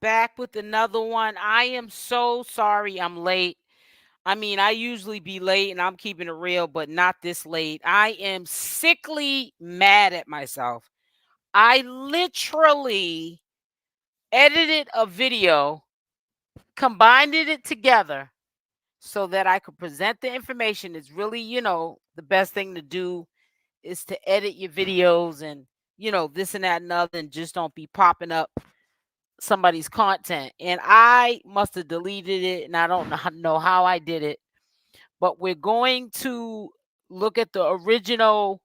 back with another one. I am so sorry I'm late. I mean, I usually be late and I'm keeping it real, but not this late. I am sickly mad at myself. I literally edited a video, combined it together so that I could present the information. It's really, the best thing to do is to edit your videos and, this and that and other, and just don't be popping up somebody's content. And I must have deleted it, and I don't know how I did it. But we're going to look at the original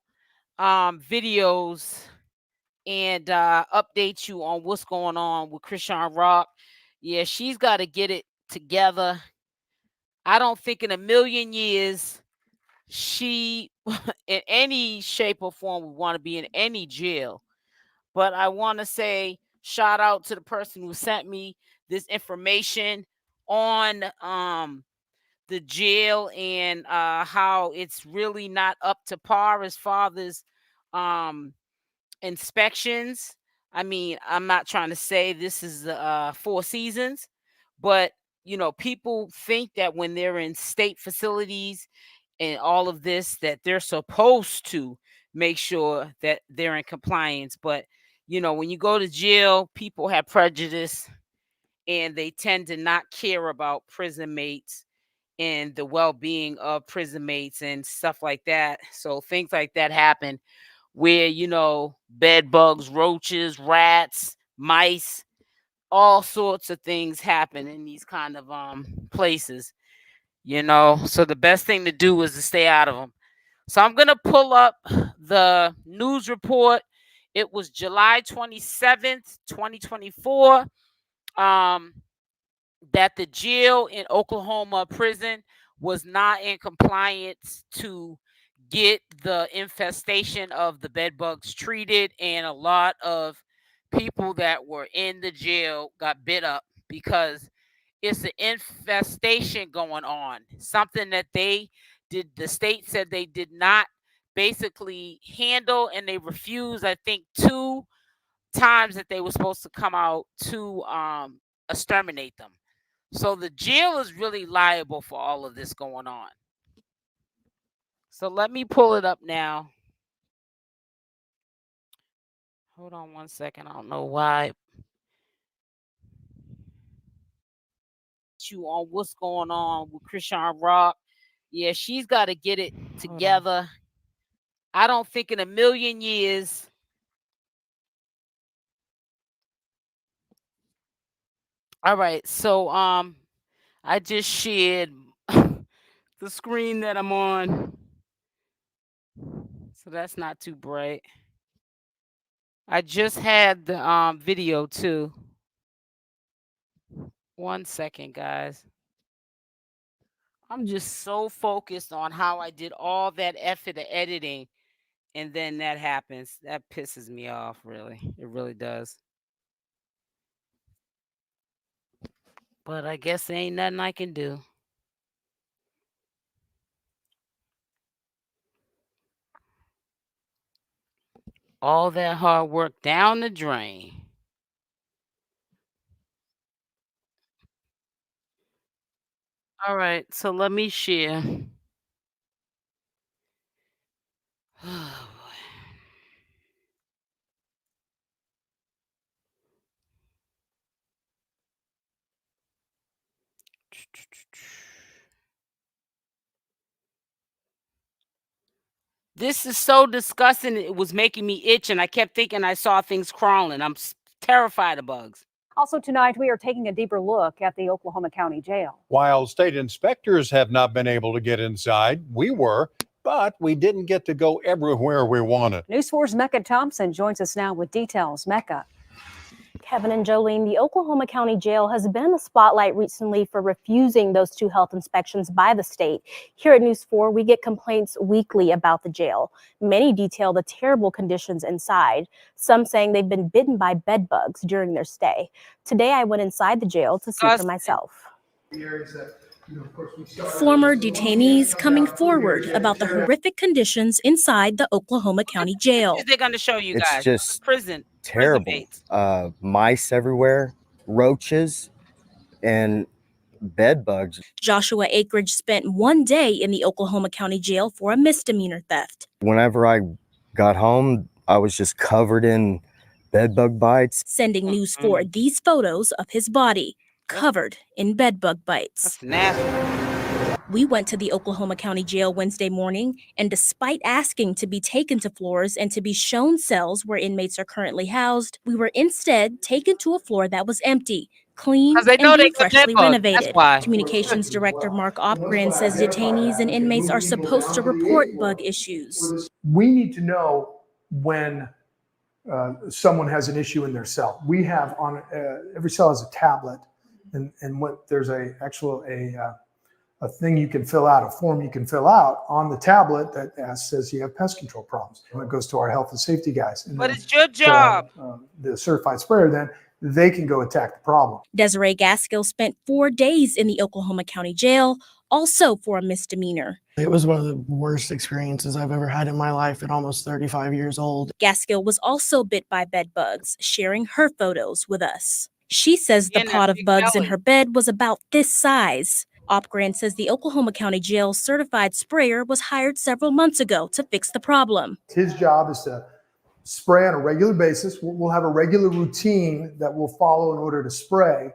videos and update you on what's going on with Chrisean Rock. Yeah, she's got to get it together. I don't think in a million years she, in any shape or form, would want to be in any jail. But I want to say shout out to the person who sent me this information on the jail and how it's really not up to par as far as inspections. I mean, I'm not trying to say this is Four Seasons, but people think that when they're in state facilities and all of this, that they're supposed to make sure that they're in compliance. But when you go to jail, people have prejudice and they tend to not care about prison mates and the well-being of prison mates and stuff like that. So things like that happen where, bed bugs, roaches, rats, mice, all sorts of things happen in these kind of places, So the best thing to do is to stay out of them. So I'm going to pull up the news report. It was July 27th, 2024, that the jail in Oklahoma prison was not in compliance to get the infestation of the bed bugs treated, and a lot of people that were in the jail got bit up because it's an infestation going on, something that the state said they did not basically handle, and they refused, I think, 2 times that they were supposed to come out to exterminate them. So the jail is really liable for all of this going on. So let me pull it up now. Hold on one second. I don't know why. You on what's going on with Chrisean Rock. Yeah, she's got to get it together. I don't think in a million years. All right, so I just shared the screen that I'm on. So that's not too bright. I just had the video too. 1 second, guys. I'm just so focused on how I did all that effort of editing, and then that happens. That pisses me off, really. It really does. But I guess there ain't nothing I can do. All that hard work down the drain. All right, so let me share. Oh, boy. This is so disgusting. It was making me itch, and I kept thinking I saw things crawling. I'm terrified of bugs. Also tonight, we are taking a deeper look at the Oklahoma County Jail. While state inspectors have not been able to get inside, we were, but we didn't get to go everywhere we wanted. News 4's Mecca Thompson joins us now with details. Mecca. Kevin and Jolene, the Oklahoma County Jail has been in the spotlight recently for refusing those 2 health inspections by the state. Here at News 4, we get complaints weekly about the jail. Many detail the terrible conditions inside, some saying they've been bitten by bed bugs during their stay. Today, I went inside the jail to see for myself. Former detainees coming forward about the horrific conditions inside the Oklahoma County Jail. They're going to show you guys. It's just prison terrible. Mice everywhere, roaches and bed bugs. Joshua Akridge spent 1 day in the Oklahoma County Jail for a misdemeanor theft. Whenever I got home, I was just covered in bed bug bites. Sending News 4 these photos of his body, covered in bed bug bites. That's nasty. We went to the Oklahoma County Jail Wednesday morning, and despite asking to be taken to floors and to be shown cells where inmates are currently housed, we were instead taken to a floor that was empty, clean, Because they know and they being got freshly bed bugs. That's renovated. why. Communications Director Mark Opgren says detainees and inmates are supposed to report bug issues. We need to know when someone has an issue in their cell. We have on every cell has a tablet, and what there's a thing you can fill out, a form you can fill out on the tablet that says you have pest control problems. And it goes to our health and safety guys. And but it's your job. The certified sprayer, then they can go attack the problem. Desiree Gaskill spent 4 days in the Oklahoma County Jail, also for a misdemeanor. It was one of the worst experiences I've ever had in my life at almost 35 years old. Gaskill was also bit by bed bugs, sharing her photos with us. She says the pot of bugs in her bed was about this size. Opgren says the Oklahoma County Jail certified sprayer was hired several months ago to fix the problem. His job is to spray on a regular basis. We'll have a regular routine that we'll follow in order to spray,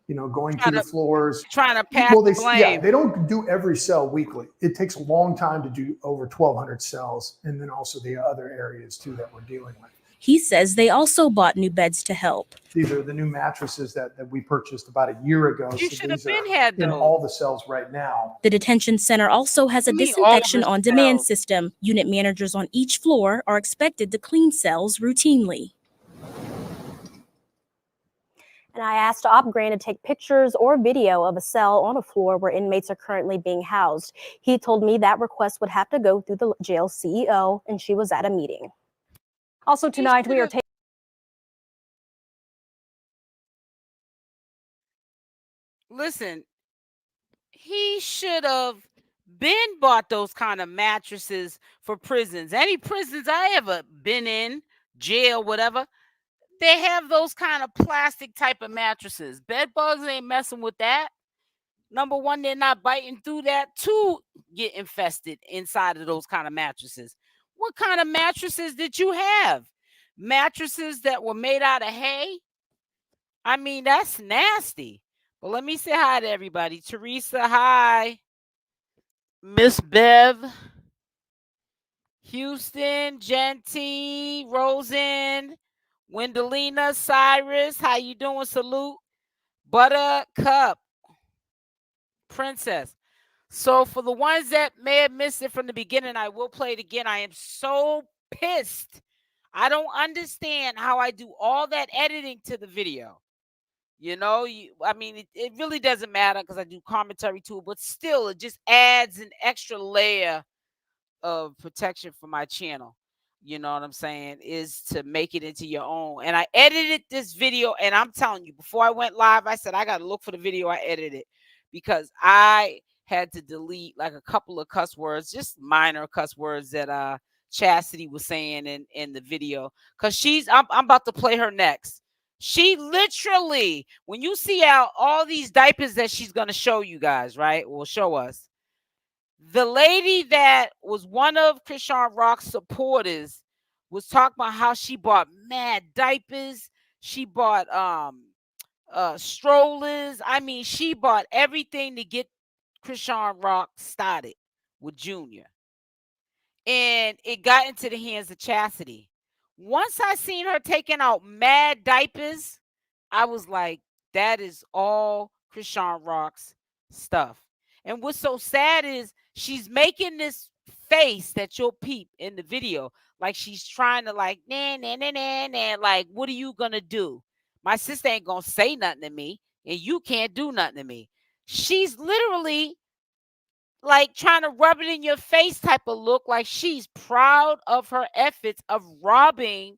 going through the floors. Trying to pass the blame. Yeah, they don't do every cell weekly. It takes a long time to do over 1,200 cells, and then also the other areas too that we're dealing with. He says they also bought new beds to help. These are the new mattresses that we purchased about a year ago. You should have been had those. In all the cells right now. The detention center also has a disinfection on demand system. Unit managers on each floor are expected to clean cells routinely. And I asked Opgren to take pictures or video of a cell on a floor where inmates are currently being housed. He told me that request would have to go through the jail CEO, and she was at a meeting. Also tonight, we are taking. Listen, he should have been bought those kind of mattresses for prisons. Any prisons I ever been in, jail, whatever, they have those kind of plastic type of mattresses. Bed bugs ain't messing with that. Number one, they're not biting through that to get infested inside of those kind of mattresses. What kind of mattresses did you have? Mattresses that were made out of hay? I mean, that's nasty. But let me say hi to everybody. Teresa, hi. Miss Bev, Houston, Genty, Rosen, Wendelina, Cyrus, how you doing? Salute. Buttercup, Princess. So for the ones that may have missed it from the beginning, I will play it again. I am so pissed. I don't understand how I do all that editing to the video. I mean, it really doesn't matter because I do commentary too, but still, it just adds an extra layer of protection for my channel. You know what I'm saying? Is to make it into your own. And I edited this video, and I'm telling you, before I went live, I said, I got to look for the video I edited because I had to delete like a couple of cuss words, just minor cuss words that Chasity was saying in the video. Because I'm about to play her next. She literally, when you see out all these diapers that she's going to show you guys, right? Will show us. The lady that was one of Chrisean Rock's supporters was talking about how she bought mad diapers. She bought strollers. I mean, she bought everything to get Chrisean Rock started with Junior. And it got into the hands of Chasity. Once I seen her taking out mad diapers, I was like, that is all Chrisean Rock's stuff. And what's so sad is she's making this face that you'll peep in the video. Like she's trying to like, nah, like, what are you going to do? My sister ain't going to say nothing to me, and you can't do nothing to me. She's literally like trying to rub it in your face type of look, like she's proud of her efforts of robbing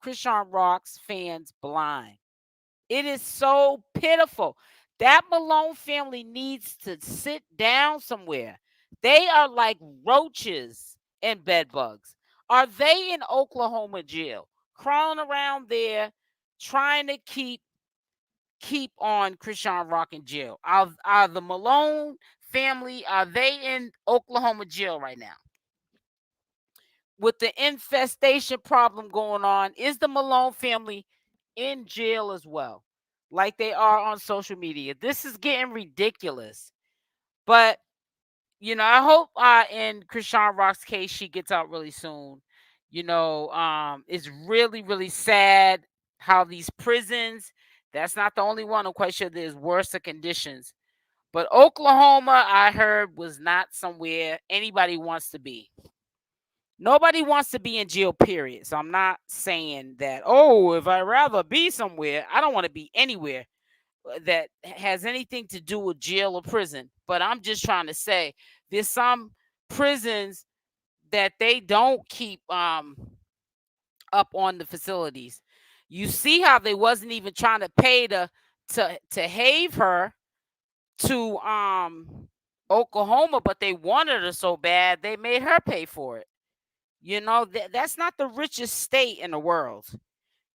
Chrisean Rock's fans blind. It is so pitiful. That Malone family needs to sit down somewhere. They are like roaches and bed bugs. Are they in Oklahoma jail, crawling around there, trying to keep keep on Chrisean Rock in jail? Are the Malone family, are they in Oklahoma jail right now? With the infestation problem going on, is the Malone family in jail as well, like they are on social media? This is getting ridiculous. But I hope in Chrisean Rock's case she gets out really soon. It's really, really sad how these prisons, that's not the only one. I'm quite sure there's worse conditions. But Oklahoma, I heard, was not somewhere anybody wants to be. Nobody wants to be in jail, period. So I'm not saying that, oh, if I'd rather be somewhere, I don't want to be anywhere that has anything to do with jail or prison. But I'm just trying to say there's some prisons that they don't keep up on the facilities. You see how they wasn't even trying to pay to have her to Oklahoma, but they wanted her so bad they made her pay for it. That's not the richest state in the world.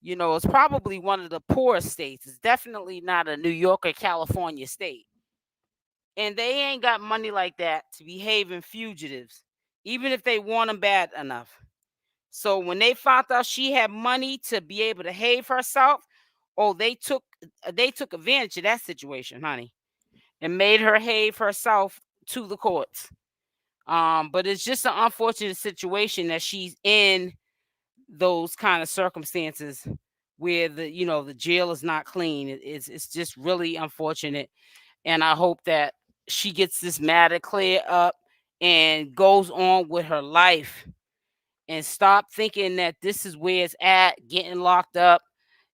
It's probably one of the poorest states. It's definitely not a New York or California state. And they ain't got money like that to be having fugitives, even if they want them bad enough. So when they found out she had money to be able to have herself, oh, they took advantage of that situation, honey, and made her have herself to the courts. But it's just an unfortunate situation that she's in those kind of circumstances where the jail is not clean. It's just really unfortunate, and I hope that she gets this matter cleared up and goes on with her life and stop thinking that this is where it's at, getting locked up,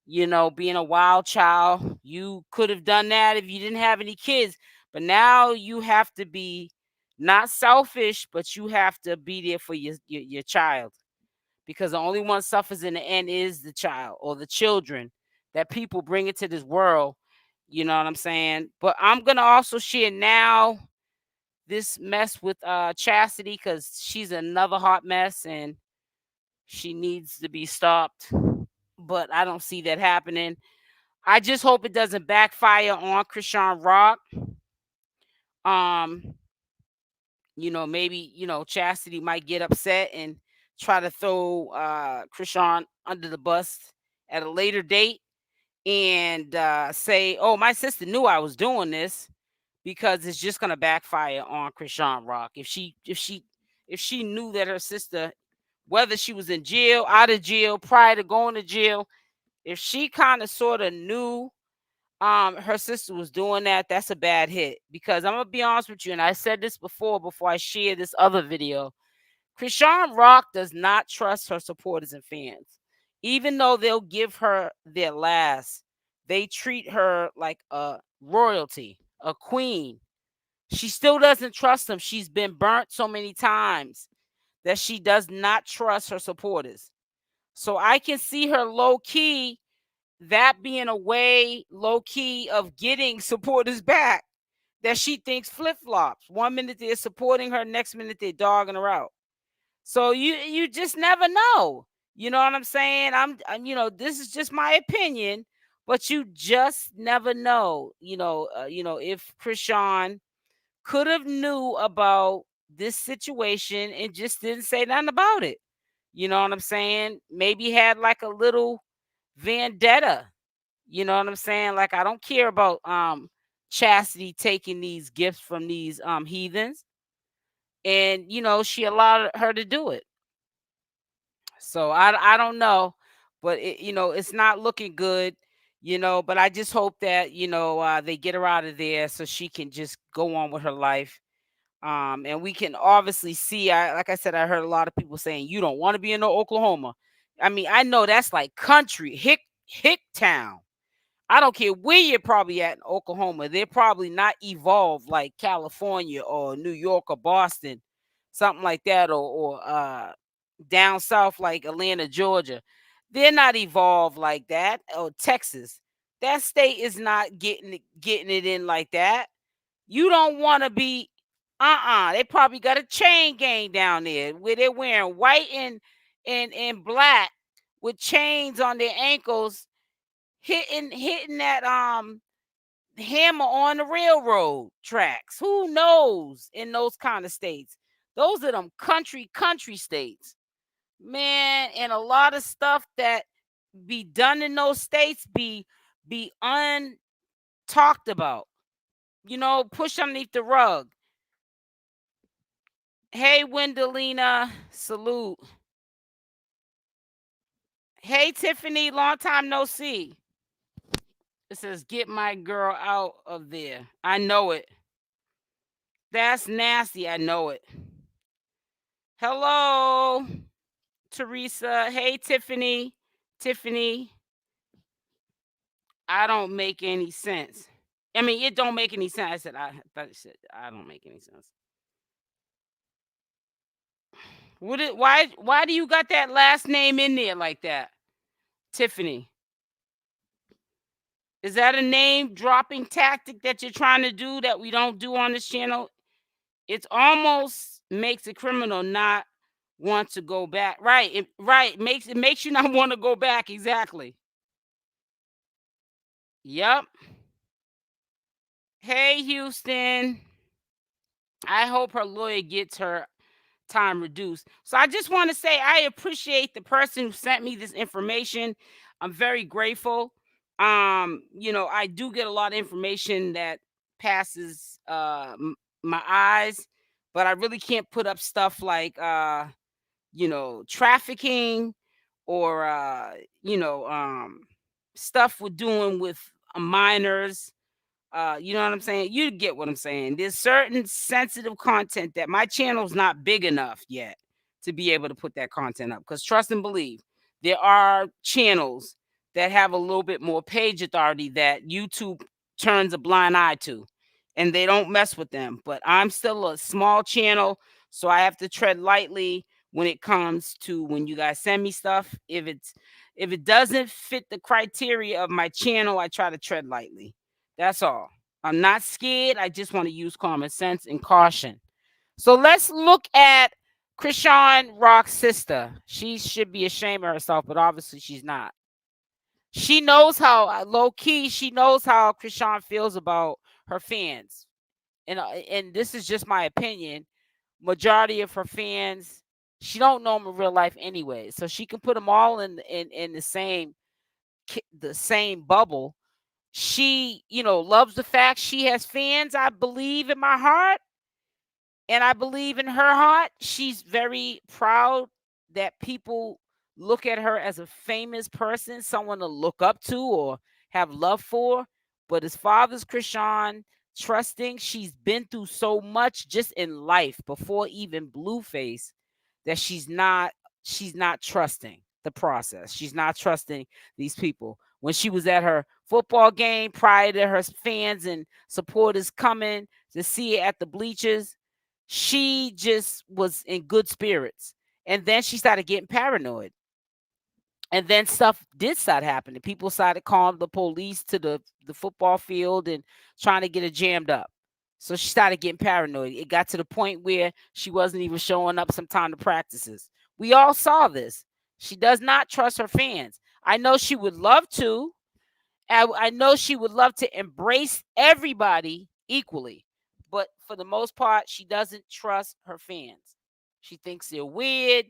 being a wild child. You could have done that if you didn't have any kids, but now you have to be not selfish, but you have to be there for your child, because the only one suffers in the end is the child or the children that people bring into this world. You know what I'm saying? But I'm going to also share now this mess with Chasity, because she's another hot mess and she needs to be stopped. But I don't see that happening. I just hope it doesn't backfire on Chrisean Rock. Maybe, Chasity might get upset and try to throw Chrisean under the bus at a later date and say, oh, my sister knew I was doing this, because it's just gonna backfire on Chrisean Rock. If she knew that her sister, whether she was in jail, out of jail, prior to going to jail, if she kind of sort of knew her sister was doing that, that's a bad hit. Because I'm gonna be honest with you, and I said this before I shared this other video, Chrisean Rock does not trust her supporters and fans. Even though they'll give her their last, they treat her like a royalty, a queen. She still doesn't trust them. She's been burnt so many times that she does not trust her supporters. So I can see her low key, that being a way low key of getting supporters back, that she thinks flip flops. 1 minute they're supporting her, next minute they're dogging her out. So you just never know. You know what I'm saying? I'm this is just my opinion, but you just never know. If Chrisean could have knew about this situation and just didn't say nothing about it. You know what I'm saying? Maybe had like a little vendetta. You know what I'm saying? Like, I don't care about Chasity taking these gifts from these heathens. And she allowed her to do it. So I don't know, but it's not looking good. But I just hope that they get her out of there so she can just go on with her life. And we can obviously see, like I said, I heard a lot of people saying you don't want to be in Oklahoma. I mean, I know that's like country, hick town. I don't care where you're probably at in Oklahoma. They're probably not evolved like California or New York or Boston, something like that, or down south like Atlanta, Georgia. They're not evolved like that. Or Texas. That state is not getting it in like that. You don't want to be they probably got a chain gang down there where they're wearing white and black with chains on their ankles, hitting that hammer on the railroad tracks. Who knows in those kind of states? Those are them country states, man. And a lot of stuff that be done in those states be untalked about, push underneath the rug. Hey, Wendelina, salute. Hey, Tiffany, long time no see. It says, get my girl out of there. I know it. That's nasty. I know it. Hello, Teresa. Hey, Tiffany. I don't make any sense. I mean, it don't make any sense. I said, I don't make any sense. Why do you got that last name in there like that? Tiffany. Is that a name dropping tactic that you're trying to do that we don't do on this channel? It almost makes a criminal not want to go back. Right. It makes you not want to go back. Exactly. Yep. Hey, Houston. I hope her lawyer gets her time reduced. So I just want to say I appreciate the person who sent me this information. I'm very grateful. I do get a lot of information that passes my eyes, but I really can't put up stuff like trafficking or stuff we're doing with minors. You know what I'm saying? You get what I'm saying. There's certain sensitive content that my channel's not big enough yet to be able to put that content up. Because trust and believe, there are channels that have a little bit more page authority that YouTube turns a blind eye to, and they don't mess with them. But I'm still a small channel, so I have to tread lightly when it comes to when you guys send me stuff. If it doesn't fit the criteria of my channel, I try to tread lightly. That's all. I'm not scared. I just want to use common sense and caution. So let's look at CashApp's sister. She should be ashamed of herself, but obviously she's not. She knows how low-key, she knows how CashApp feels about her fans. And this is just my opinion. Majority of her fans, she don't know them in real life anyway. So she can put them all in the same bubble. She, loves the fact she has fans. I believe in my heart, and I believe in her heart. She's very proud that people look at her as a famous person, someone to look up to or have love for. But as far as Chrisean trusting, she's been through so much just in life before even blueface that she's not trusting the process. She's not trusting these people. When she was at her football game prior to her fans and supporters coming to see it at the bleachers, she just was in good spirits. And then she started getting paranoid. And then stuff did start happening. People started calling the police to the football field and trying to get it jammed up. So she started getting paranoid. It got to the point where she wasn't even showing up sometime to practices. We all saw this. She does not trust her fans. I know she would love to. I know she would love to embrace everybody equally. But for the most part, she doesn't trust her fans. She thinks they're weird.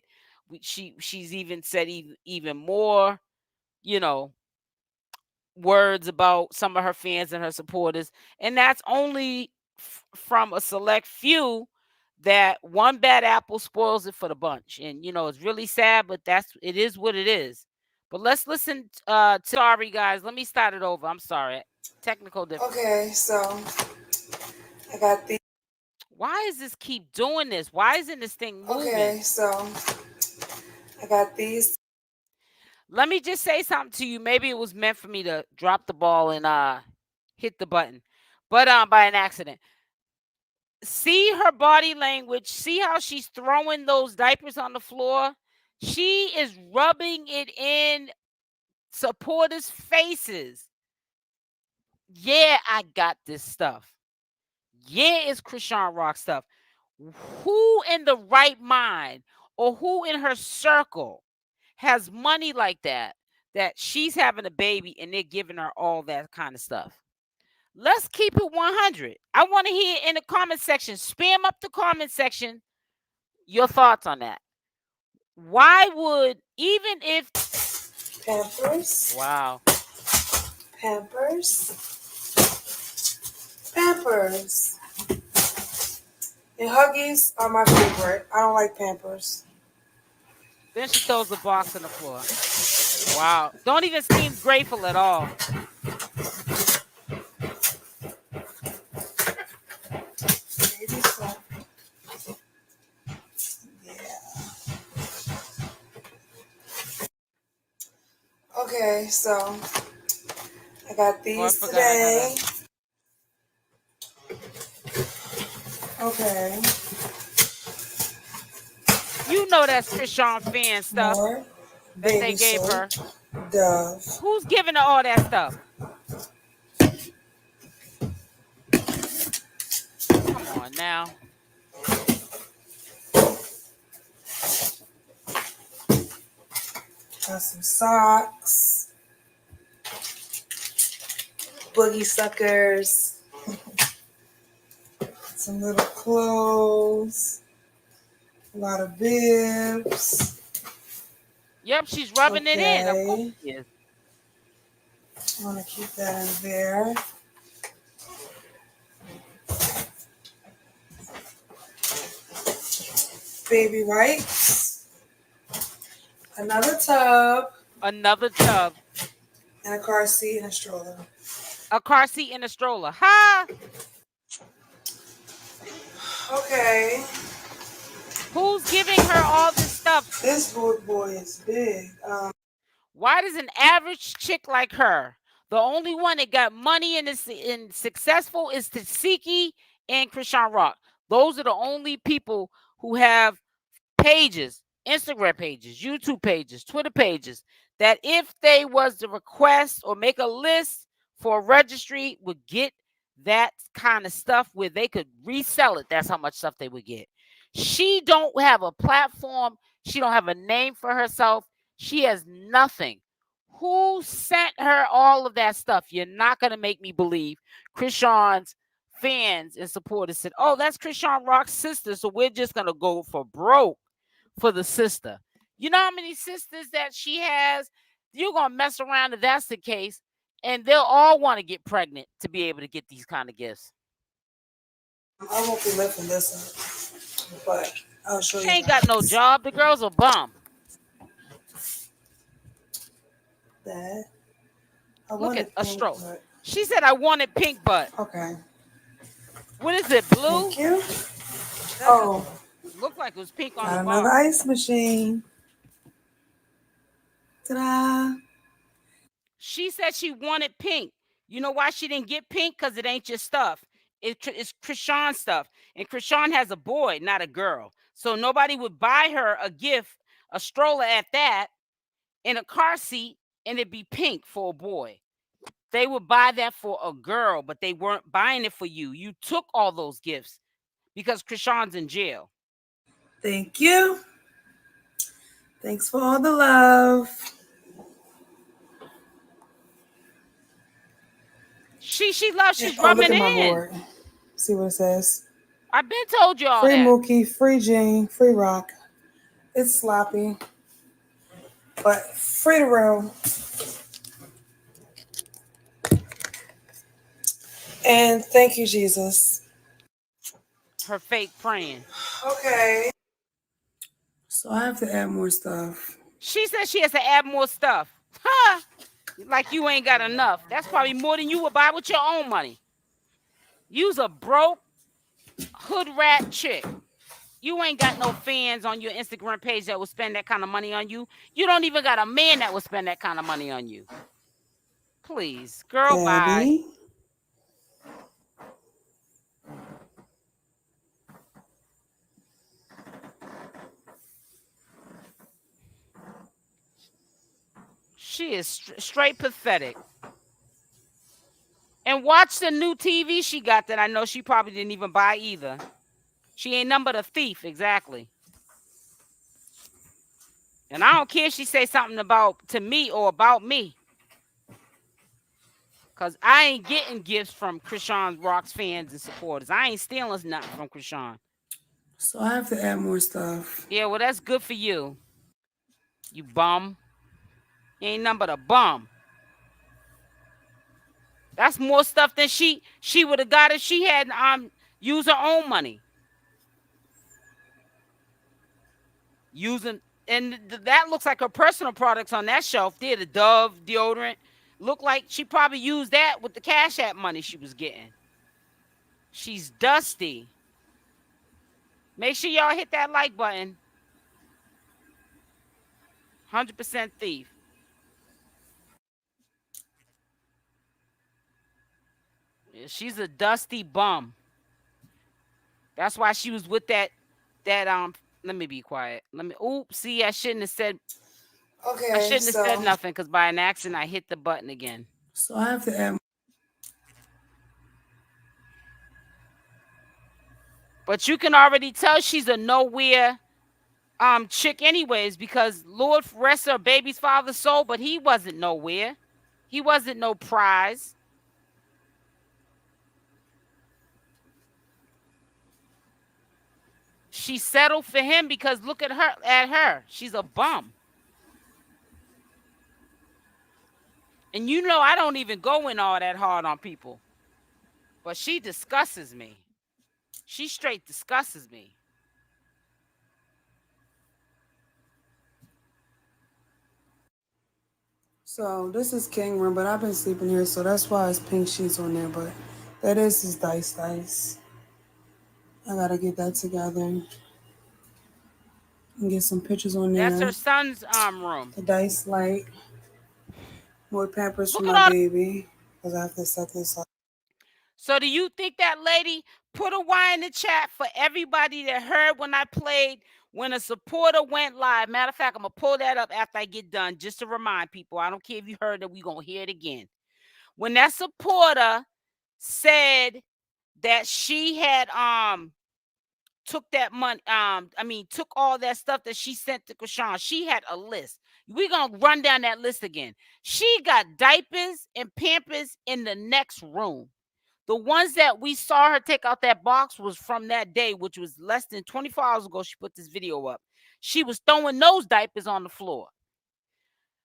She's even said even more, words about some of her fans and her supporters. And that's only from a select few. That one bad apple spoils it for the bunch. And it's really sad, but it is what it is. But let's listen sorry guys, let me start it over. I'm sorry. Technical difficulty. Okay, so I got these. Why is this keep doing this? Why isn't this thing moving? Okay, so I got these. Let me just say something to you. Maybe it was meant for me to drop the ball and hit the button, but by an accident. See her body language. See how she's throwing those diapers on the floor. She is rubbing it in supporters' faces. Yeah, I got this stuff. Yeah, it's CashApp stuff. Who in the right mind or who in her circle has money like that that she's having a baby and they're giving her all that kind of stuff. Let's keep it 100. I want to hear in the comment section. Spam up the comment section your thoughts on that. Why would, even if Pampers. Wow. Pampers. Pampers. And Huggies are my favorite. I don't like Pampers. Then she throws the box on the floor. Wow. Don't even seem grateful at all. Baby stuff. Yeah. Okay, so I got these today. Okay. You know that's Chrisean fan stuff More that they gave her. Dove. Who's giving her all that stuff? Come on now. Got some socks. Boogie suckers. Some little clothes. A lot of bibs. Yep, she's rubbing it in. Of course she is. I want to keep that in there. Baby wipes. Another tub. Another tub. And a car seat and a stroller. A car seat and a stroller. Ha! Okay. Who's giving her all this stuff? This boy is big. Why does an average chick like her, the only one that got money and is successful, is Chassity and CashApp? Those are the only people who have pages, Instagram pages, YouTube pages, Twitter pages, that if they was to request or make a list for a registry, would get that kind of stuff where they could resell it. That's how much stuff they would get. She don't have a platform. She don't have a name for herself. She has nothing. Who sent her all of that stuff? You're not going to make me believe Chrisean's fans and supporters said, oh, that's CashApp's sister, so we're just going to go for broke for the sister. You know how many sisters that she has? You're going to mess around if that's the case, and they'll all want to get pregnant to be able to get these kind of gifts. I won't be lifting this up, but I'll show you. She ain't got no job. The girl's a bum. That. Look at a stroke. She said, I wanted pink butt. Okay. What is it, blue? Thank you. Oh. Looked like it was pink on Got the another bar. ice machine. Ta-da. She said she wanted pink. You know why she didn't get pink? Because it ain't your stuff. It's Chrisean stuff. And Chrisean has a boy, not a girl. So nobody would buy her a gift, a stroller at that, in a car seat, and it'd be pink for a boy. They would buy that for a girl, but they weren't buying it for you. You took all those gifts because Chrisean's in jail. Thank you. Thanks for all the love. She loves. She's Look rubbing at it my in. board. See what it says. I've been told you all Free that. Mookie, free Jane, free Rock. It's sloppy, but free to roll. And thank you, Jesus. Her fake praying. Okay. So I have to add more stuff. She said she has to add more stuff. Huh? Like you ain't got enough. That's probably more than you would buy with your own money. You's a broke hood rat chick. You ain't got no fans on your Instagram page that will spend that kind of money on you. You don't even got a man that will spend that kind of money on you. Please, girl, Daddy. bye. She is straight pathetic. And watch the new TV she got that I know she probably didn't even buy either. She ain't nothing but a thief, exactly. And I don't care if she say something to me or about me. Because I ain't getting gifts from CashApp's fans and supporters. I ain't stealing nothing from Chrisean. So I have to add more stuff. Yeah, well, that's good for you. You bum. You ain't nothing but a bum. That's more stuff than she would have got if she had used her own money. And that looks like her personal products on that shelf there, the Dove deodorant. Look like she probably used that with the Cash App money she was getting. She's dusty. Make sure y'all hit that like button. 100% thief. Yeah, she's a dusty bum. That's why she was with that let me be quiet. See, I shouldn't have said Okay. I shouldn't have said nothing because by an accident I hit the button again. So I have to add. But you can already tell she's a nowhere chick anyways, because Lord rest her baby's father's soul, but he wasn't nowhere. He wasn't no prize. She settled for him because look at her. She's a bum. And you know I don't even go in all that hard on people. But she disgusts me. She straight disgusts me. So this is King room, but I've been sleeping here, so that's why it's pink sheets on there. But that is his dice. I gotta get that together and get some pictures on there. That's her son's room. The dice light. More Pampers for my baby, because I have to set this up. So do you think that lady put a Y in the chat for everybody that heard when I played when a supporter went live? Matter of fact, I'm going to pull that up after I get done just to remind people. I don't care if you heard it. We're going to hear it again. When that supporter said that she had took that money, took all that stuff that she sent to Chrisean, she had a list. We're going to run down that list again. She got diapers and Pampers in the next room. The ones that we saw her take out that box was from that day, which was less than 24 hours ago. She put this video up. She was throwing those diapers on the floor.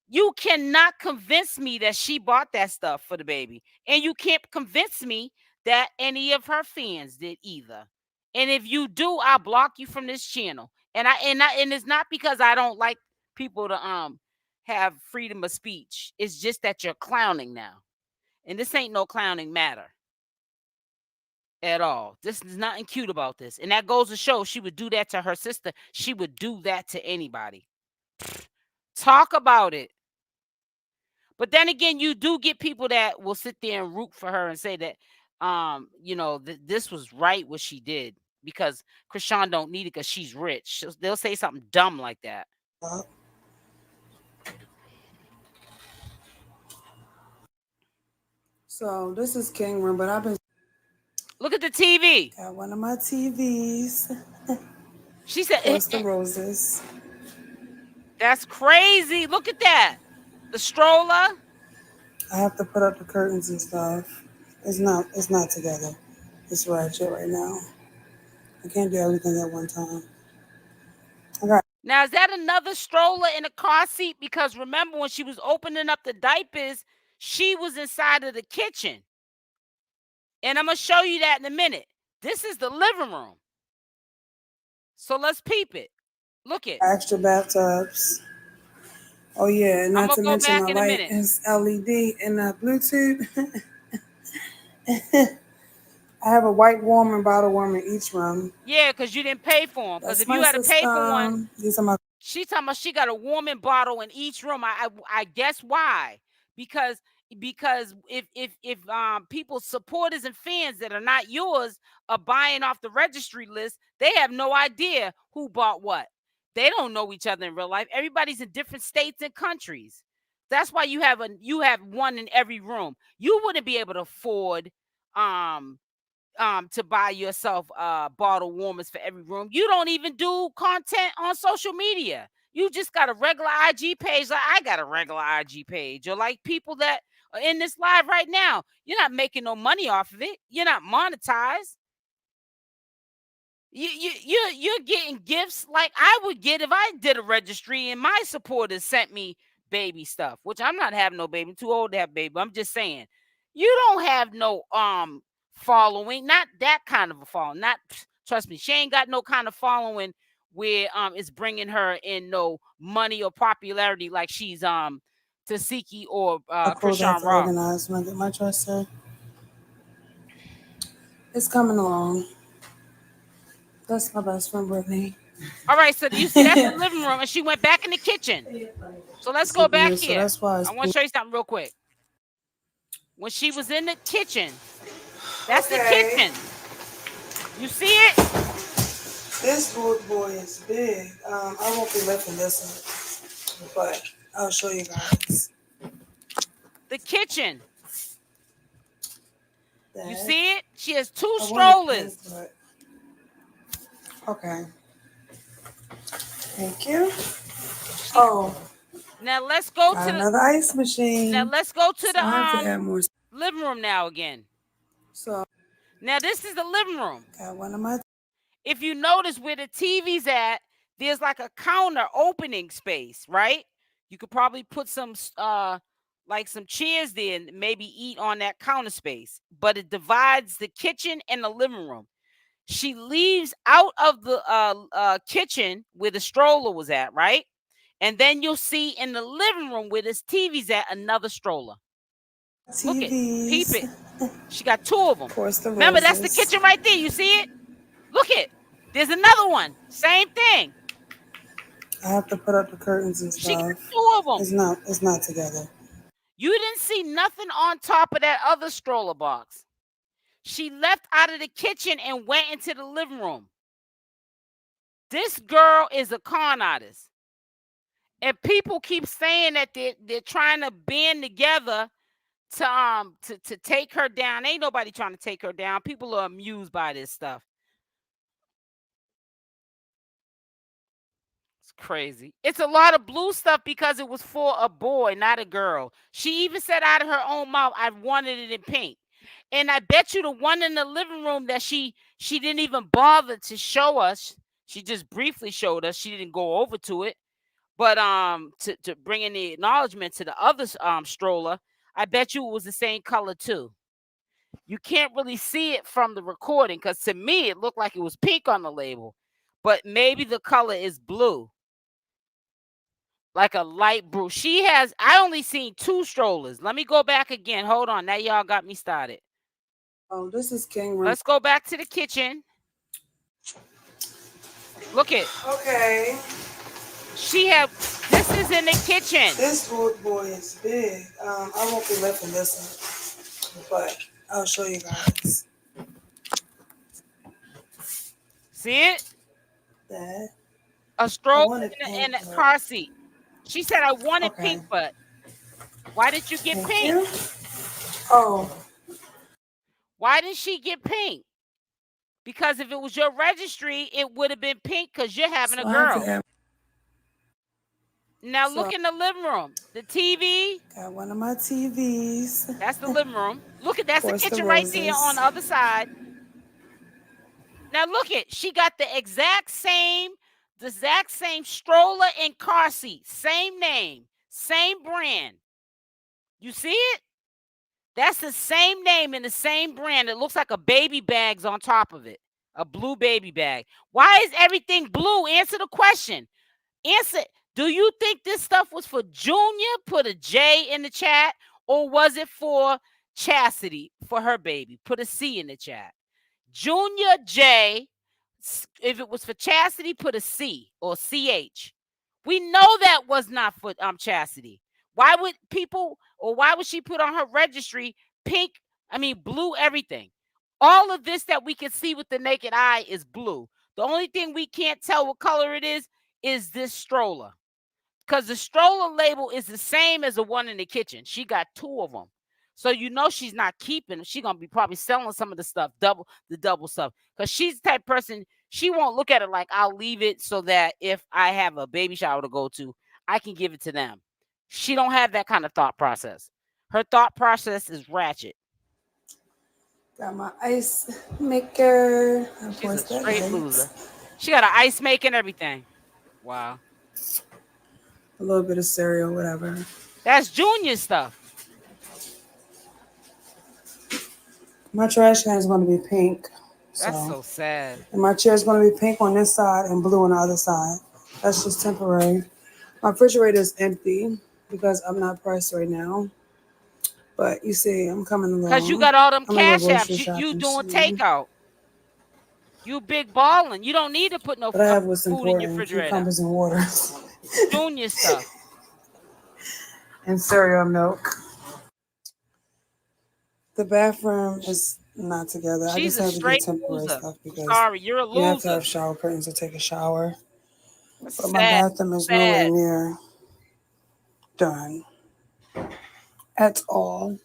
You cannot convince me that she bought that stuff for the baby. And you can't convince me that any of her fans did either. And if you do, I'll block you from this channel. And it's not because I don't like people to have freedom of speech. It's just that you're clowning now. And this ain't no clowning matter at all. This is nothing cute about this. And that goes to show she would do that to her sister. She would do that to anybody. Talk about it. But then again, you do get people that will sit there and root for her and say that, this was right what she did because Chrisean don't need it because she's rich. They'll say something dumb like that. So this is King room, but I've been. Look at the TV. Got one of my TVs. She said, "What's the roses?" That's crazy. Look at that. The stroller. I have to put up the curtains and stuff. It's not together. It's ratchet right now. I can't do everything at one time. Now, is that another stroller in a car seat? Because remember when she was opening up the diapers, she was inside of the kitchen. And I'm going to show you that in a minute. This is the living room. So let's peep it. Look it. Extra bathtubs. Oh, yeah. And not to mention my light is LED and Bluetooth. I have a white warmer and bottle warmer in each room. Yeah, because you didn't pay for them. Because if you had to pay for one, she's talking about she got a warming bottle in each room. I guess why? Because if people's supporters and fans that are not yours are buying off the registry list, they have no idea who bought what. They don't know each other in real life. Everybody's in different states and countries. That's why you have one in every room. You wouldn't be able to afford to buy yourself bottle warmers for every room. You don't even do content on social media. You just got a regular IG page, like I got a regular IG page, or like people that are in this live right now. You're not making no money off of it. You're not monetized. You're getting gifts like I would get if I did a registry and my supporters sent me baby stuff, which I'm not having no baby. I'm too old to have baby. I'm just saying, you don't have no following, not that kind of a following. Not, trust me, she ain't got no kind of following where it's bringing her in no money or popularity like she's Chasity or Chrisean Rock. Organized when I get my dresser. It's coming along. That's my best friend, Brittany. All right, so you see that's the living room, and she went back in the kitchen. So let's go back here. So that's why I want to show you something real quick. When she was in the kitchen, that's the kitchen. You see it? This boy is big. I won't be lifting this one, but I'll show you guys. The kitchen. That. You see it? She has 2 strollers. Okay. Thank you. Oh. Now let's go to another ice machine. Now let's go to the add more. living room now again. So now this is the living room. Got one of my. If you notice where the TV's at, there's like a counter opening space, right? You could probably put some like some chairs there and maybe eat on that counter space, but it divides the kitchen and the living room. She leaves out of the kitchen where the stroller was at, right? And then you'll see in the living room where this TV's at another stroller. Look it, peep it. She got 2 of them. Remember, that's the kitchen right there. You see it? Look it. There's another one. Same thing. I have to put up the curtains and stuff. She got 2 of them. It's not together. You didn't see nothing on top of that other stroller box. She left out of the kitchen and went into the living room. This girl is a con artist. And people keep saying that they're trying to band together to take her down. Ain't nobody trying to take her down. People are amused by this stuff. It's crazy. It's a lot of blue stuff because it was for a boy, not a girl. She even said out of her own mouth, I wanted it in pink. And I bet you the one in the living room that she didn't even bother to show us. She just briefly showed us. She didn't go over to it. But to bring in the acknowledgement to the other stroller, I bet you it was the same color too. You can't really see it from the recording because to me it looked like it was pink on the label, but maybe the color is blue, like a light blue. I only seen 2 strollers. Let me go back again. Hold on. Now y'all got me started. Oh, this is King Room. Let's go back to the kitchen. Look it. Okay. This is in the kitchen. This boy is big. I won't be lifting this one, but I'll show you guys. See it? That. A stroller and a car seat. She said, I wanted pink, but why did you get pink? Oh. Why did she get pink? Because if it was your registry, it would have been pink because you're having a girl. Now look in the living room. The TV. Got one of my TVs. That's the living room. Look at that's the kitchen right there on the other side. Now look at, she got the exact same stroller and car seat. Same name, same brand. You see it? That's the same name and the same brand. It looks like a baby bag's on top of it. A blue baby bag. Why is everything blue? Answer the question. Answer. Do you think this stuff was for Junior? Put a J in the chat. Or was it for Chasity, for her baby? Put a C in the chat. Junior J. If it was for Chasity, put a C or CH. We know that was not for Chasity. Why would she put on her registry pink, blue everything? All of this that we can see with the naked eye is blue. The only thing we can't tell what color it is this stroller. Because the stroller label is the same as the one in the kitchen. She got 2 of them. So you know she's not keeping. She's going to be probably selling some of the stuff, double stuff. Because she's the type of person, She won't look at it like I'll leave it so that if I have a baby shower to go to, I can give it to them. She don't have that kind of thought process. Her thought process is ratchet. Got my ice maker. Of She's course, a that straight lights. loser. She got an ice maker and everything. Wow. A little bit of cereal, whatever. That's Junior stuff. My trash can is going to be pink. That's so sad. And my chair is going to be pink on this side and blue on the other side. That's just temporary. My refrigerator is empty because I'm not pressed right now. But you see, I'm coming along. Because you got all them cash apps. You doing takeout. You big balling. You don't need to put no but I have what's food important, in your refrigerator. Cucumbers and water. Junior stuff. And cereal milk. The bathroom is not together. She's I just a have to get straight temporary loser. stuff because Sorry, you're a you have to loser. have shower curtains to take a shower. That's But my sad. bathroom is Sad. nowhere near done at all.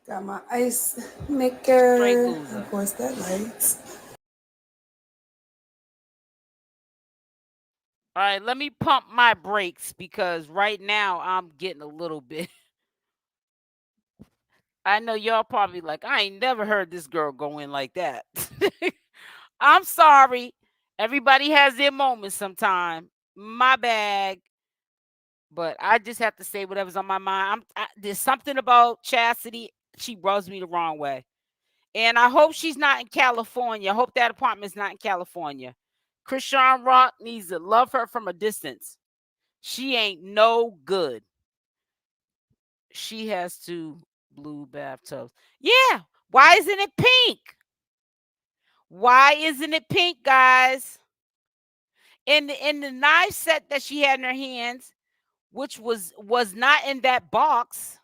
Got my ice maker. Straight loser. Of course, that lights. All right, let me pump my brakes because right now I'm getting a little bit. I know y'all probably like, I ain't never heard this girl go in like that. I'm sorry. Everybody has their moments sometime. My bag. But I just have to say whatever's on my mind. There's something about Chasity. She rubs me the wrong way. And I hope she's not in California. I hope that apartment's not in California. CashApp needs to love her from a distance. She ain't no good. She has 2 blue bathtubs. Yeah. Why isn't it pink? Why isn't it pink, guys? In the knife set that she had in her hands, which was not in that box,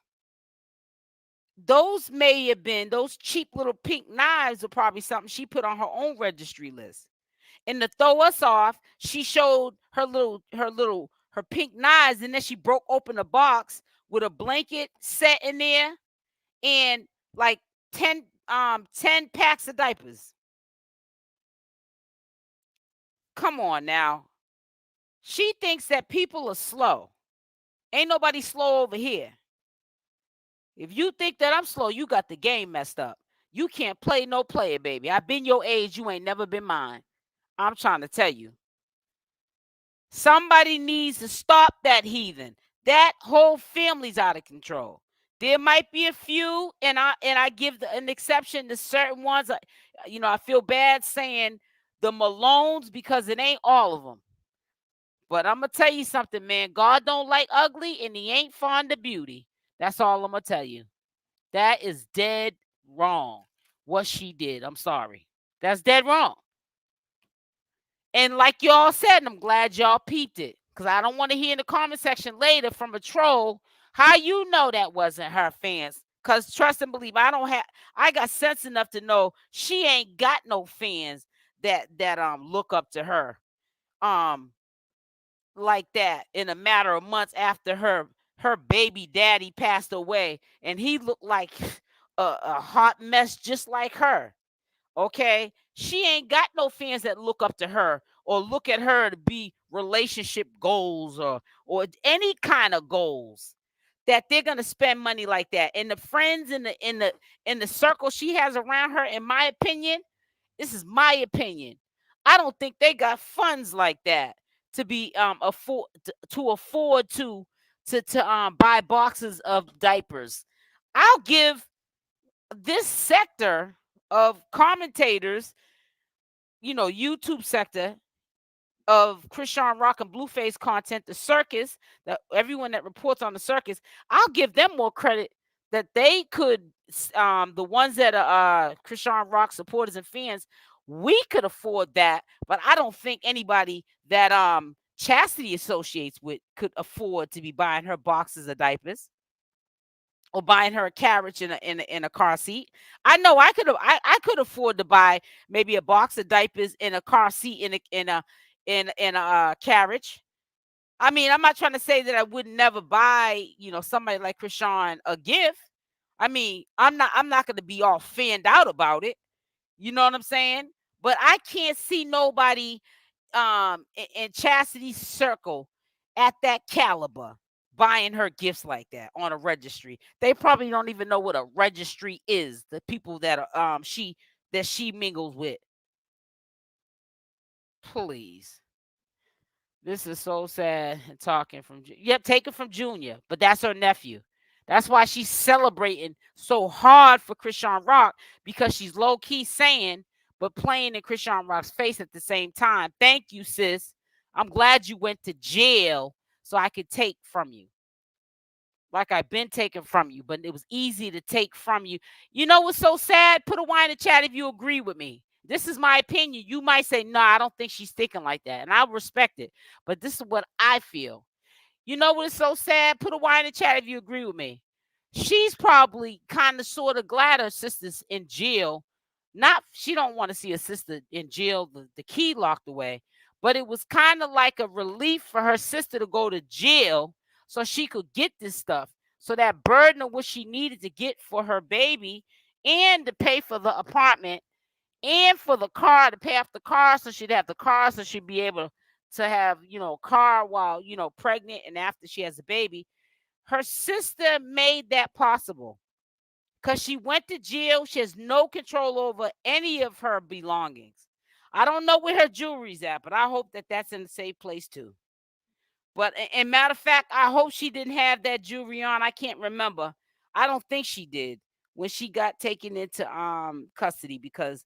those may have been, those cheap little pink knives are probably something she put on her own registry list. And to throw us off, she showed her pink knives, and then she broke open the box with a blanket set in there and like 10 packs of diapers. Come on now. She thinks that people are slow. Ain't nobody slow over here. If you think that I'm slow, you got the game messed up. You can't play no player, baby. I've been your age. You ain't never been mine. I'm trying to tell you. Somebody needs to stop that heathen. That whole family's out of control. There might be a few, and I give an exception to certain ones. I feel bad saying the Malones because it ain't all of them. But I'm going to tell you something, man. God don't like ugly, and he ain't fond of beauty. That's all I'm going to tell you. That is dead wrong, what she did. I'm sorry. That's dead wrong. And like y'all said, and I'm glad y'all peeped it, because I don't want to hear in the comment section later from a troll how you know that wasn't her fans. Because trust and believe, I got sense enough to know she ain't got no fans that look up to her like that in a matter of months after her baby daddy passed away, and he looked like a hot mess just like her. Okay, she ain't got no fans that look up to her or look at her to be relationship goals or any kind of goals that they're gonna spend money like that. And the friends in the circle she has around her, in my opinion, this is my opinion, I don't think they got funds like that to be afford to buy boxes of diapers. I'll give this sector of commentators, YouTube sector of Chrisean Rock and Blueface content, the circus, that everyone that reports on the circus, I'll give them more credit that they could, the ones that are Chrisean Rock supporters and fans, we could afford that, but I don't think anybody that Chasity associates with could afford to be buying her boxes of diapers or buying her a carriage in a car seat. I know I could afford to buy maybe a box of diapers in a car seat in a carriage. I mean, I'm not trying to say that I would never buy, somebody like Chrisean a gift. I mean, I'm not going to be all fanned out about it. You know what I'm saying? But I can't see nobody in Chassity's circle at that caliber buying her gifts like that on a registry. They probably don't even know what a registry is. The people that she mingles with. Please. This is so sad. Talking from taken from Junior, but that's her nephew. That's why she's celebrating so hard for Chrisean Rock, because she's low key saying but playing in Chrisean Rock's face at the same time. Thank you, sis. I'm glad you went to jail so I could take from you. Like I've been taken from you, but it was easy to take from you. You know what's so sad? Put a Y in the chat if you agree with me. This is my opinion. You might say, no, I don't think she's thinking like that. And I respect it. But this is what I feel. You know what is so sad? Put a Y in the chat if you agree with me. She's probably kind of sort of glad her sister's in jail. She don't want to see her sister in jail, the key locked away. But it was kind of like a relief for her sister to go to jail so she could get this stuff. So that burden of what she needed to get for her baby and to pay for the apartment and for the car, to pay off the car, so she'd have the car, so she'd be able to have, car while, pregnant and after she has a baby. Her sister made that possible because she went to jail. She has no control over any of her belongings. I don't know where her jewelry's at, but I hope that that's in a safe place too. But and matter of fact, I hope she didn't have that jewelry on. I can't remember. I don't think she did when she got taken into custody, because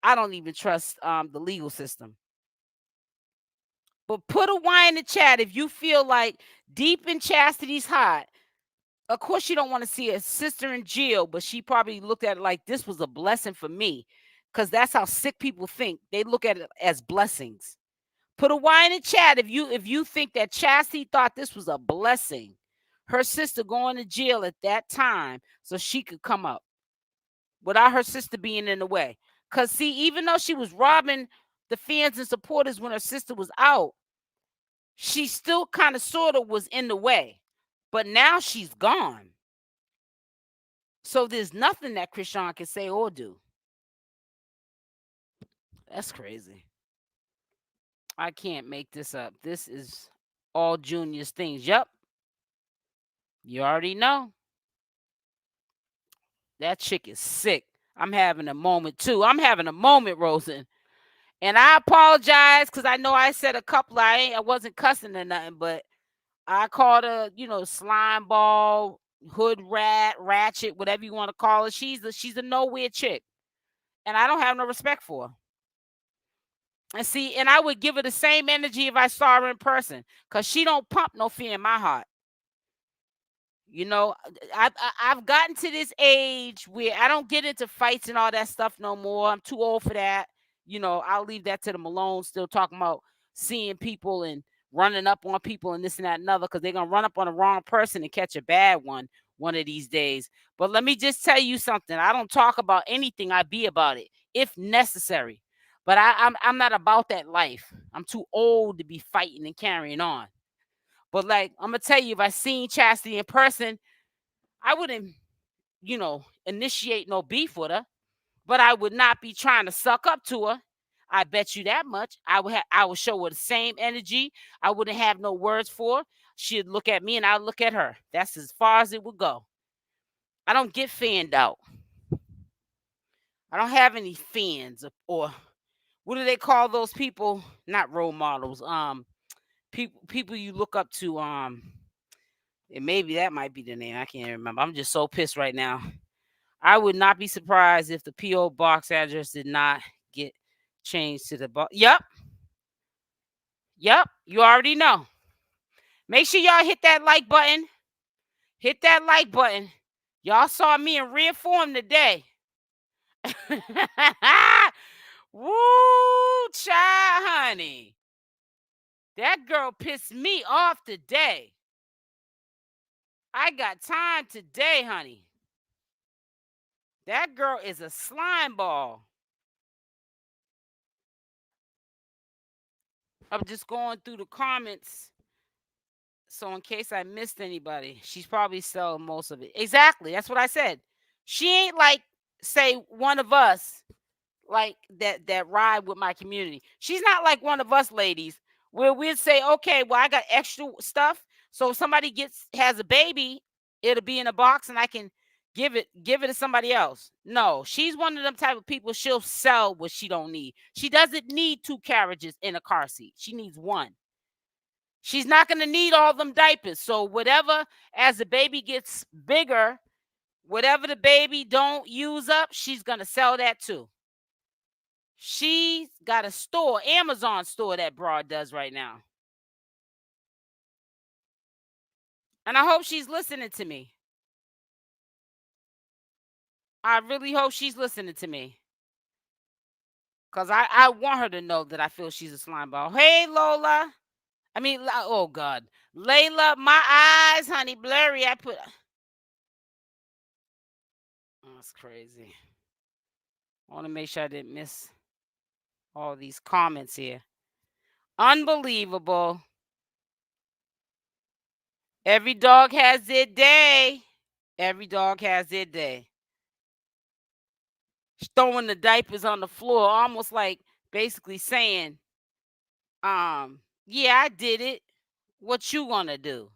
I don't even trust the legal system. But put a Y in the chat if you feel like deep in Chastity's heart. Of course, she don't want to see her sister in jail, but she probably looked at it like this was a blessing for me, because that's how sick people think. They look at it as blessings. Put a Y in the chat if you think that Chasity thought this was a blessing, her sister going to jail at that time so she could come up without her sister being in the way. Because, see, even though she was robbing the fans and supporters when her sister was out, she still kind of sort of was in the way. But now she's gone. So there's nothing that Chrisean can say or do. That's crazy. I can't make this up. This is all Junior's things. Yep. You already know. That chick is sick. I'm having a moment too. I'm having a moment, Rosen. And I apologize because I know I said a couple. I wasn't cussing or nothing, but I called her, slime ball, hood rat, ratchet, whatever you want to call her. She's a nowhere chick. And I don't have no respect for her. And see, and I would give her the same energy if I saw her in person, because she don't pump no fear in my heart. I've gotten to this age where I don't get into fights and all that stuff no more. I'm too old for that. I'll leave that to the Malones, still talking about seeing people and running up on people and this and that and other, because they're going to run up on the wrong person and catch a bad one of these days. But let me just tell you something. I don't talk about anything. I be about it if necessary. But I'm not about that life. I'm too old to be fighting and carrying on. But like, I'm going to tell you, if I seen Chasity in person, I wouldn't, initiate no beef with her, but I would not be trying to suck up to her. I bet you that much. I would show her the same energy. I wouldn't have no words for her. She'd look at me and I'd look at her. That's as far as it would go. I don't get fanned out. I don't have any fans or what do they call those people? Not role models. People you look up to. And maybe that might be the name. I can't remember. I'm just so pissed right now. I would not be surprised if the P.O. box address did not get changed to the box. Yep. You already know. Make sure y'all hit that like button. Hit that like button. Y'all saw me in rare form today. Woo, child, honey. That girl pissed me off today. I got time today, honey. That girl is a slime ball. I'm just going through the comments. So in case I missed anybody, she's probably selling most of it. Exactly. That's what I said. She ain't like, say, one of us. like that ride with my community. She's not like one of us ladies where we'd say, okay, well, I got extra stuff. So if somebody has a baby, it'll be in a box and I can give it to somebody else. No, she's one of them type of people. She'll sell what she don't need. She doesn't need 2 carriages in a car seat. She needs 1. She's not going to need all them diapers. So whatever, as the baby gets bigger, whatever the baby don't use up, she's going to sell that too. She's got a store, Amazon store, that broad does right now. And I hope she's listening to me. I really hope she's listening to me. Because I want her to know that I feel she's a slime ball. Hey, Lola. I mean, oh, God. Layla, my eyes, honey, blurry. Oh, that's crazy. I want to make sure I didn't miss all these comments here. Unbelievable. Every dog has their day. Every dog has their day. Throwing the diapers on the floor, almost like basically saying, yeah, I did it. What you gonna do?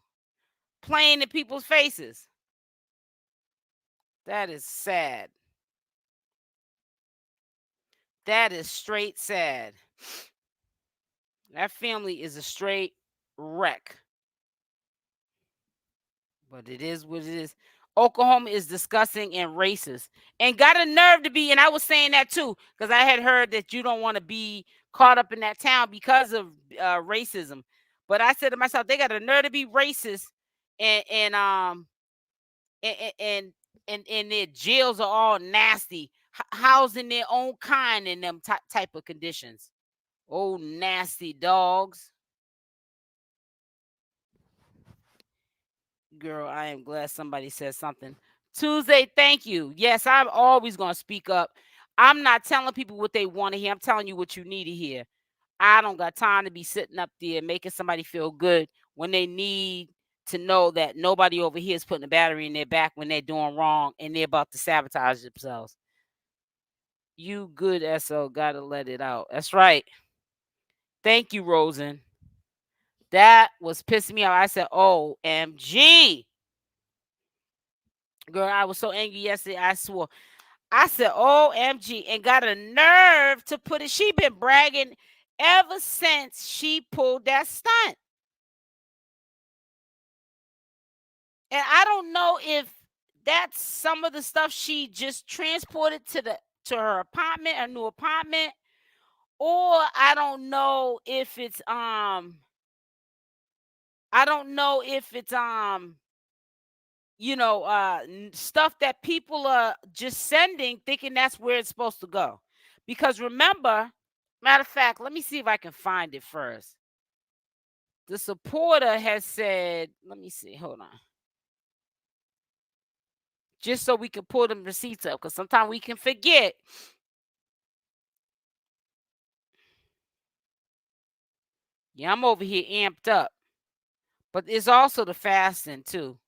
Playing in people's faces. That is sad. That is straight sad. That family is a straight wreck. But it is what it is. Oklahoma is disgusting and racist and got a nerve to be. And I was saying that too, because I had heard that you don't want to be caught up in that town because of racism. But I said to myself, they got a nerve to be racist, and their jails are all nasty, housing their own kind in them type of conditions. Oh, nasty dogs. Girl, I am glad somebody said something. Tuesday, thank you. Yes, I'm always going to speak up. I'm not telling people what they want to hear. I'm telling you what you need to hear. I don't got time to be sitting up there making somebody feel good when they need to know that nobody over here is putting a battery in their back when they're doing wrong and they're about to sabotage themselves. You good SO, got to let it out. That's right. Thank you, Rosen. That was pissing me off. I said, OMG. Girl, I was so angry yesterday. I swore. I said, OMG, and got a nerve to put it. She been bragging ever since she pulled that stunt. And I don't know if that's some of the stuff she just transported to her apartment, her new apartment, or I don't know if it's stuff that people are just sending thinking that's where it's supposed to go. Because remember, matter of fact, let me see if I can find it first. The supporter has said, let me see, hold on. Just so we can pull them receipts up, because sometimes we can forget. Yeah, I'm over here amped up. But it's also the fasting too.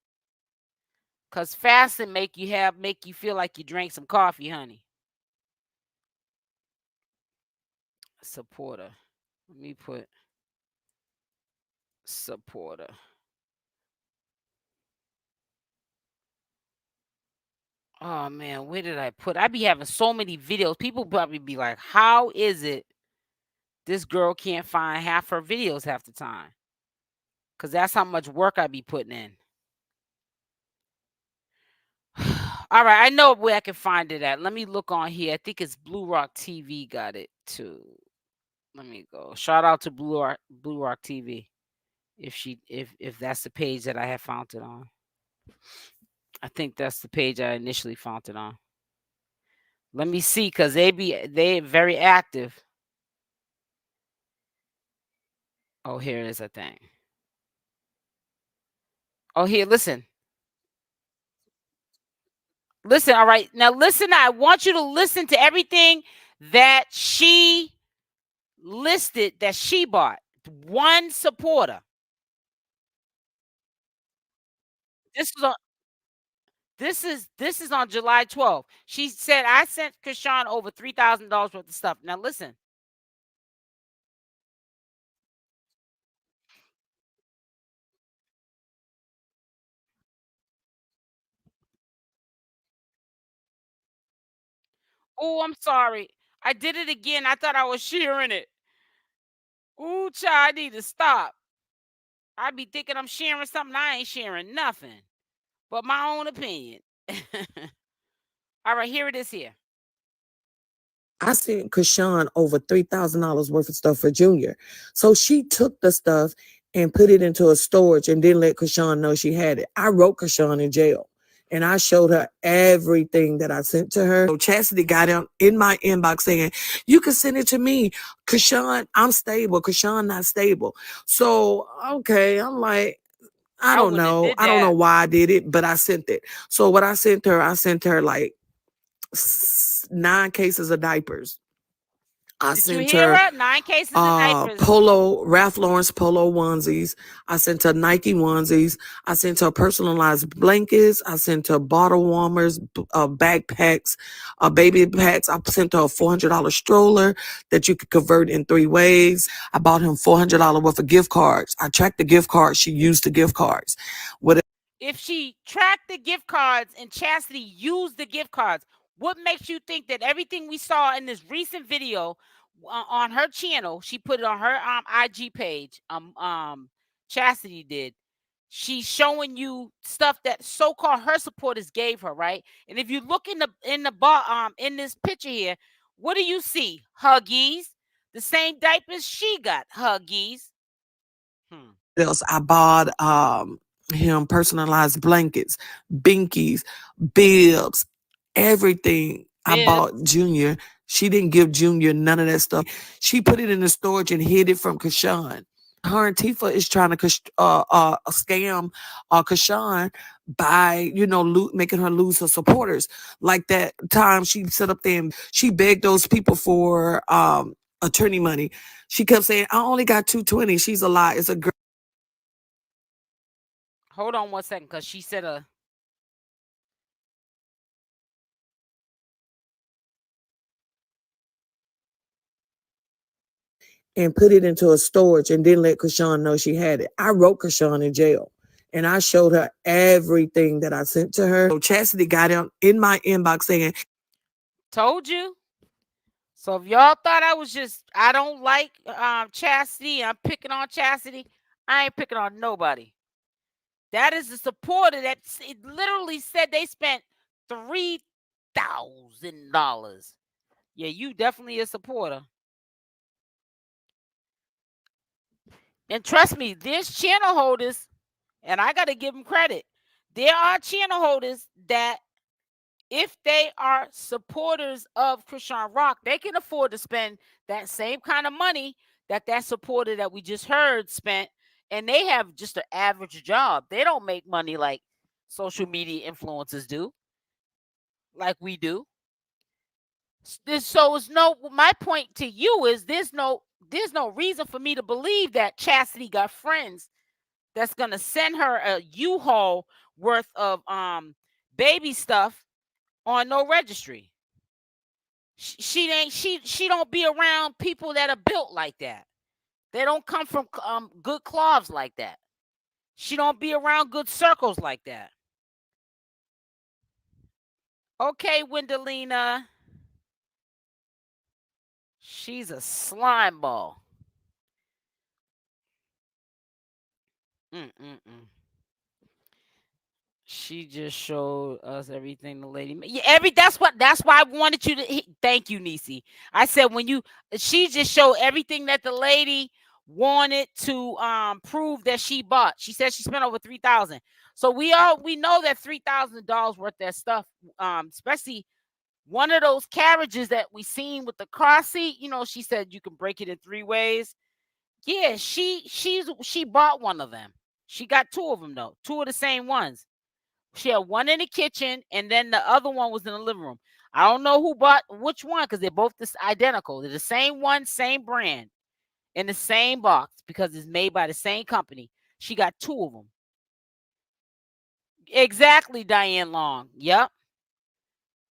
Because fasting make you feel like you drank some coffee, honey. Supporter. Let me put supporter. Oh man, where did I put? I be having so many videos. People probably be like, how is it this girl can't find half her videos half the time? Because that's how much work I be putting in. All right, I know where I can find it at. Let me look on here. I think it's Blue Rock TV got it too. Let me go. Shout out to Blue Rock TV. If that's the page that I have found it on. I think that's the page I initially found it on. Let me see, because they very active. Oh, here it is, I think. Oh, here, listen. Listen, all right. Now listen, I want you to listen to everything that she listed that she bought. One supporter. This was on This is on July 12th. She said, I sent Chrisean over $3,000 worth of stuff. Now listen. Oh, I'm sorry. I did it again. I thought I was sharing it. Ooh, child, I need to stop. I be thinking I'm sharing something. I ain't sharing nothing but my own opinion. All right, here it is here. I sent Chrisean over $3,000 worth of stuff for Junior. So she took the stuff and put it into a storage and didn't let Chrisean know she had it. I wrote Chrisean in jail and I showed her everything that I sent to her. So Chasity got in my inbox saying, you can send it to me. Chrisean, I'm stable. Chrisean not stable. So, okay, I'm like, I don't know. I don't know why I did it, but I sent it. So what I sent her like 9 cases of diapers. I Did you sent hear her her? 9 cases of diapers. Ralph Lauren's polo onesies. I sent her Nike onesies. I sent her personalized blankets. I sent her bottle warmers, backpacks, baby packs. I sent her a $400 stroller that you could convert in 3 ways. I bought him $400 worth of gift cards. I tracked the gift cards. She used the gift cards. If she tracked the gift cards and Chasity used the gift cards, what makes you think that everything we saw in this recent video on her channel, she put it on her IG page, Chasity did. She's showing you stuff that so-called her supporters gave her, right? And if you look in this picture here, what do you see? Huggies, the same diapers she got, Huggies. Else I bought him personalized blankets, binkies, bibs, everything. I bought Junior. She didn't give Junior none of that stuff. She put it in the storage and hid it from Chrisean. Her and Tifa is trying to scam Chrisean by, making her lose her supporters. Like that time she set up there and she begged those people for attorney money. She kept saying, I only got $220. She's a lie. It's a girl. Hold on one second, because she said and put it into a storage and didn't let Chrisean know she had it. I wrote Chrisean in jail and I showed her everything that I sent to her. So Chasity got in my inbox saying, told you. So if y'all thought I don't like Chasity, I'm picking on Chasity, I ain't picking on nobody. That is the supporter that it literally said they spent $3,000. Yeah, you definitely a supporter. And trust me, there's channel holders, and I got to give them credit. There are channel holders that if they are supporters of Chrisean Rock, they can afford to spend that same kind of money that supporter that we just heard spent, and they have just an average job. They don't make money like social media influencers do, like we do. So my point to you is there's no reason for me to believe that Chasity got friends that's gonna send her a U-Haul worth of baby stuff on no registry. She don't be around people that are built like that. They don't come from good cloths like that. She don't be around good circles like that. Okay, Wendelina. She's a slime ball. She just showed us everything the lady made. Yeah, that's why I wanted you to thank you, Nisi. I said she just showed everything that the lady wanted to prove that she bought. She said she spent over $3,000. So we know that $3,000 worth of that stuff, especially one of those carriages that we seen with the car seat. She said you can break it in 3 ways. Yeah, she bought one of them. She got 2 of them though, 2 of the same ones. She had one in the kitchen, and then the other one was in the living room. I don't know who bought which one because they're both identical. They're the same one, same brand, in the same box because it's made by the same company. She got 2 of them. Exactly, Diane Long. Yep.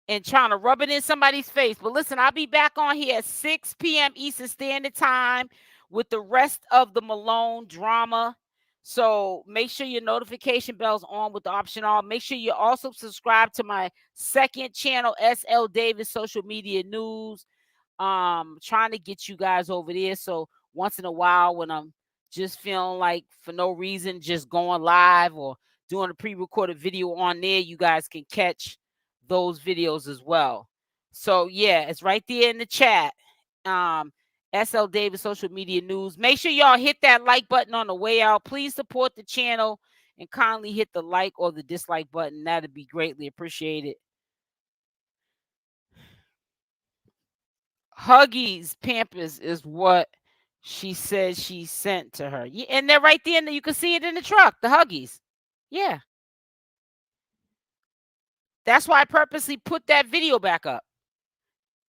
And trying to rub it in somebody's face. But listen, I'll be back on here at 6 p.m. Eastern Standard Time with the rest of the Malone drama. So make sure your notification bell's on with the option on. Make sure you also subscribe to my second channel, SL Davis Social Media News. Trying to get you guys over there. So once in a while, when I'm just feeling like for no reason, just going live or doing a pre-recorded video on there, you guys can catch those videos as well. So yeah, it's right there in the chat. SL Davis Social Media News. Make sure y'all hit that like button on the way out. Please support the channel and kindly hit the like or the dislike button. That'd be greatly appreciated. Huggies Pampers is what she says she sent to her. Yeah, and they're right there. You can see it in the truck, the Huggies. Yeah. That's why I purposely put that video back up.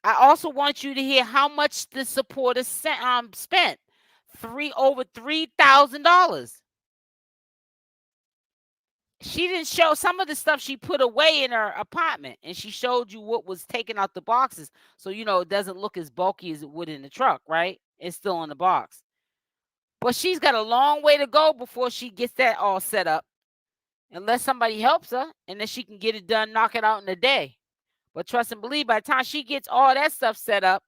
I also want you to hear how much the supporters spent. Over $3,000. She didn't show some of the stuff she put away in her apartment, and she showed you what was taken out the boxes. So, you know, it doesn't look as bulky as it would in the truck, right? It's still in the box. But she's got a long way to go before she gets that all set up. Unless somebody helps her, and then she can get it done, knock it out in a day. But trust and believe, by the time she gets all that stuff set up,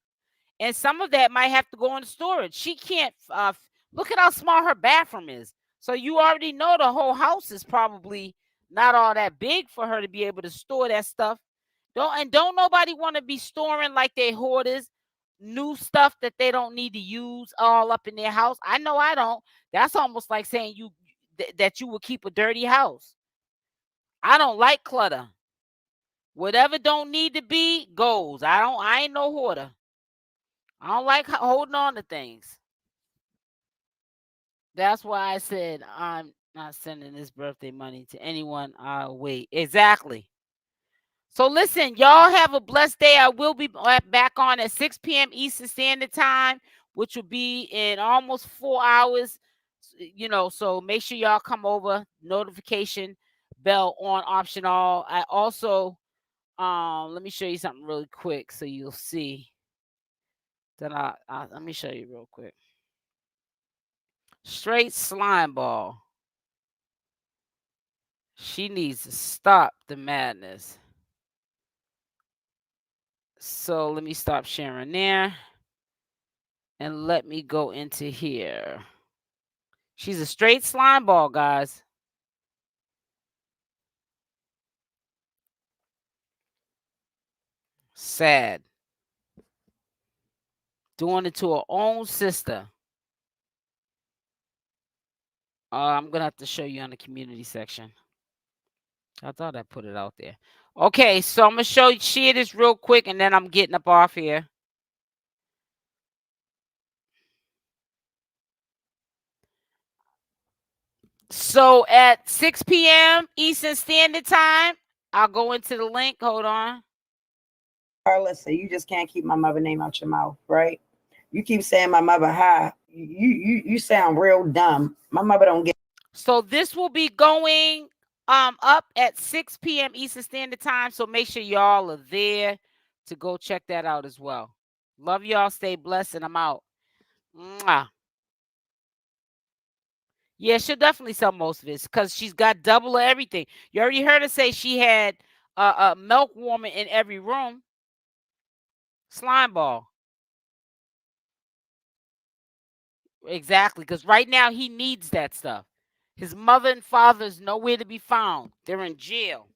and some of that might have to go into storage. She can't, look at how small her bathroom is. So you already know the whole house is probably not all that big for her to be able to store that stuff. Don't nobody want to be storing like they hoarders, new stuff that they don't need to use all up in their house. I know I don't. That's almost like saying that you would keep a dirty house. I don't like clutter. Whatever don't need to be goes. I ain't no hoarder. I don't like holding on to things. That's why I said I'm not sending this birthday money to anyone. I'll wait. Exactly. So listen, y'all have a blessed day. I will be back on at 6 p.m. Eastern Standard Time, which will be in almost 4 hours. You know, so make sure y'all come over. Notification bell on, option all. I also, let me show you something really quick so you'll see that let me show you real quick. Straight slime ball. She needs to stop the madness. So let me stop sharing there. And let me go into here. She's a straight slime ball, guys. Sad. Doing it to her own sister. I'm going to have to show you on the community section. I thought I put it out there. Okay, so I'm going to share this real quick, and then I'm getting up off here. So at 6 p.m. Eastern Standard Time, I'll go into the link. Hold on. Carlos, you just can't keep my mother name out your mouth, right? You keep saying my mother high. You sound real dumb. My mother don't get. So this will be going up at 6 p.m. Eastern Standard Time. So make sure y'all are there to go check that out as well. Love y'all. Stay blessed, and I'm out. Mwah. Yeah, she'll definitely sell most of it because she's got double of everything. You already heard her say she had a milk warmer in every room. Slime ball. Exactly, because right now he needs that stuff. His mother and father is nowhere to be found. They're in jail.